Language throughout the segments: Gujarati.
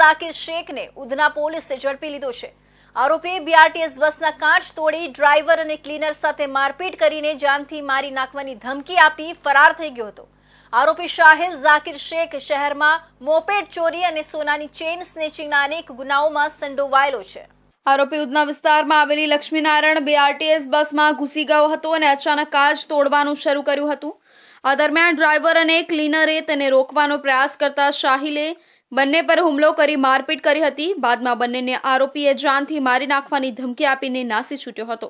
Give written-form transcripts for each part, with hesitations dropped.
ઝાકિર શેખને ઉધના પોલીસે ઝડપી લીધો છે। આરોપીએ બીઆરટીએસ બસના કાચ તોડી ડ્રાઈવર અને ક્લીનર સાથે મારપીટ કરીને જાનથી મારી નાખવાની ધમકી આપી ફરાર થઈ ગયો હતો। આરોપી શાહિલ ઝાકિર શેખ શહેરમાં મોપેડ ચોરી અને સોનાની ચેઇન સ્નેચિંગના અનેક ગુનાઓમાં સંડોવાયેલો છે। આરોપી ઉધના વિસ્તારમાં આવેલી લક્ષ્મીનારાયણ બીઆરટીએસ બસમાં ઘૂસી ગયો હતો અને અચાનક કાચ તોડવાનું શરૂ કર્યું હતું। આ દરમિયાન ડ્રાઈવર અને ક્લીનરે તેને રોકવાનો પ્રયાસ કરતા શાહિલે બંને પર હુમલો કરી મારપીટ કરી હતી। બાદમાં બંનેને આરોપીએ જાનથી મારી નાખવાની ધમકી આપીને નાસી છૂટ્યો હતો।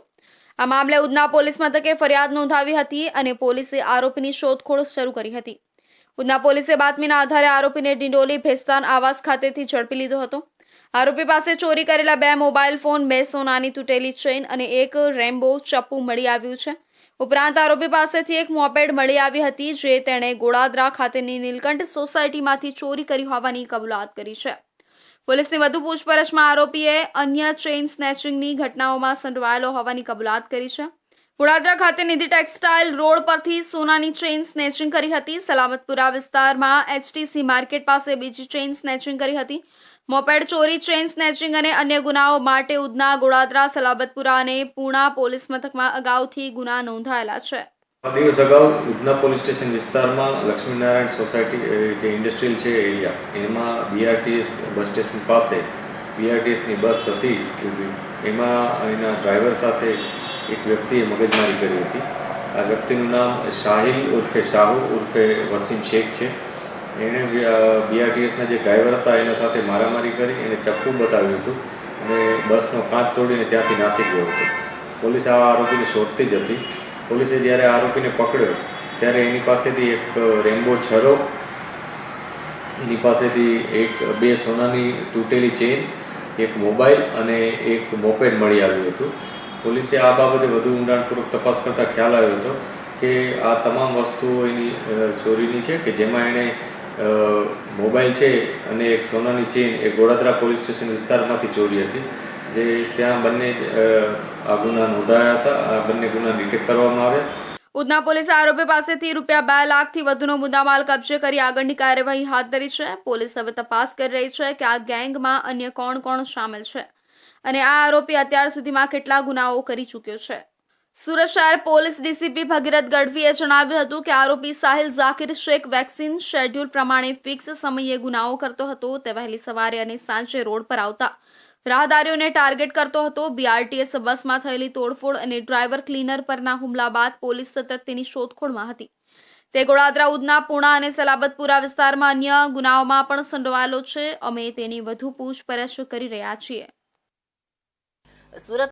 આ મામલે ઉધના પોલીસ મથકે ફરિયાદ નોંધાવી હતી અને પોલીસે આરોપીની શોધખોળ શરૂ કરી હતી। ઉધના પોલીસે બાતમીના આધારે આરોપીને ડિંડોલી ભેસ્તાન આવાસ ખાતેથી ઝડપી લીધો હતો। આરોપી પાસે ચોરી કરેલા 2 મોબાઈલ ફોન, 2 સોનાની તૂટેલી ચેઇન અને 1 રેમ્બો ચપ્પુ મળી આવ્યું છે। ઉપરાંત આરોપી પાસેથી એક મોપેડ મળી આવી હતી જે તેણે ગોળાદરા ખાતેની નીલકંઠ સોસાયટીમાંથી ચોરી કરી હોવાની કબૂલાત કરી છે। પોલીસની વધુ પૂછપરછમાં આરોપીએ અન્ય ચેઇન સ્નેચિંગની ઘટનાઓમાં સંડોવાયેલો હોવાની કબૂલાત કરી છે। ગોળાદરા ખાતે નિધિ ટેક્સટાઇલ રોડ પરથી સોનાની ચેઇન સ્નેચિંગ કરી હતી। સલામતપુરા વિસ્તારમાં એચટીસી માર્કેટ પાસે બીજી ચેઇન સ્નેચિંગ કરી હતી। મોપેડ ચોરી, ચેઇન સ્નેચિંગ અને અન્ય ગુનાઓ માટે ઉધના, ગોળાદરા, સલાબતપુરા અને પૂણા પોલીસ મથકમાં અગાઉથી ગુના નોંધાયેલા છે। દિવસ અગાઉ ઉધના પોલીસ સ્ટેશન વિસ્તારમાં લક્ષ્મીનારાયણ સોસાયટી જે ઇન્ડસ્ટ્રીયલ છે એરિયા, એમાં બીઆરટીએસ બસ સ્ટેશન પાસે બીઆરટીએસની બસ હતી ઊભી, એમાં એના ડ્રાઈવર સાથે એક વ્યક્તિએ મગજમારી કરી હતી। આ વ્યક્તિનું નામ શાહિલ ઉર્ફે શાહુ ઉર્ફે વસીમ શેખ છે। એણે બીઆરટીએસના જે ડ્રાઈવર હતા એના સાથે મારામારી કરી, એને ચપ્પુ બતાવ્યું હતું અને બસનો કાચ તોડીને ત્યાંથી નાસી ગયો હતો। પોલીસ આ આરોપીને શોધતી જ હતી। પોલીસે જ્યારે આરોપીને પકડ્યો ત્યારે એની પાસેથી એક રેમ્બો છરો, એની પાસેથી 2 સોનાની તૂટેલી ચેઇન, એક મોબાઈલ અને એક મોપેડ મળી આવ્યું હતું। પોલીસે આ બાબતે વધુ ઊંડાણપૂર્વક તપાસ કરતાં ખ્યાલ આવ્યો હતો કે આ તમામ વસ્તુઓ એની ચોરીની છે, કે જેમાં એણે મોબાઈલ છે અને એક સોનાની ચેઇન એ ગોળાદરા પોલીસ સ્ટેશન વિસ્તારમાંથી ચોરી હતી, જે ત્યાં બંને આ ગુના નોંધાયા હતા। આ બંને ગુના ડિટેક્ટ કરવામાં આવ્યા। ઉધના પોલીસે આરોપી પાસેથી ₹2 લાખથી વધુનો મુદ્દામાલ કબજે કરી આગળની કાર્યવાહી હાથ ધરી છે। પોલીસ હવે તપાસ કરી રહી છે કે આ ગેંગમાં અન્ય કોણ કોણ સામેલ છે અને આ આરોપી અત્યાર સુધીમાં કેટલા ગુનાઓ કરી ચૂક્યો છે। સુરત શહેર પોલીસ ડીસીપી ભગીરથ ગઢવીએ જણાવ્યું હતું કે આરોપી સાહિલ ઝાકિર શેખ વેક્સિન શેડ્યુલ પ્રમાણે ફિક્સ સમયે ગુનાઓ કરતો હતો। તે વહેલી સવારે અને સાંજે રોડ પર આવતા રાહદારીઓને ટાર્ગેટ કરતો હતો। બીઆરટીએસ બસમાં થયેલી તોડફોડ અને ડ્રાઈવર ક્લીનર પરના હુમલા બાદ પોલીસ સતત તેની શોધખોળમાં હતી। તે ગોળાદરા, ઉધના, પૂણા અને સલાબતપુરા વિસ્તારમાં અન્ય ગુનાઓમાં પણ સંડોવાયેલો છે। અમે તેની વધુ પૂછપરછ કરી રહ્યા છીએ। સુરત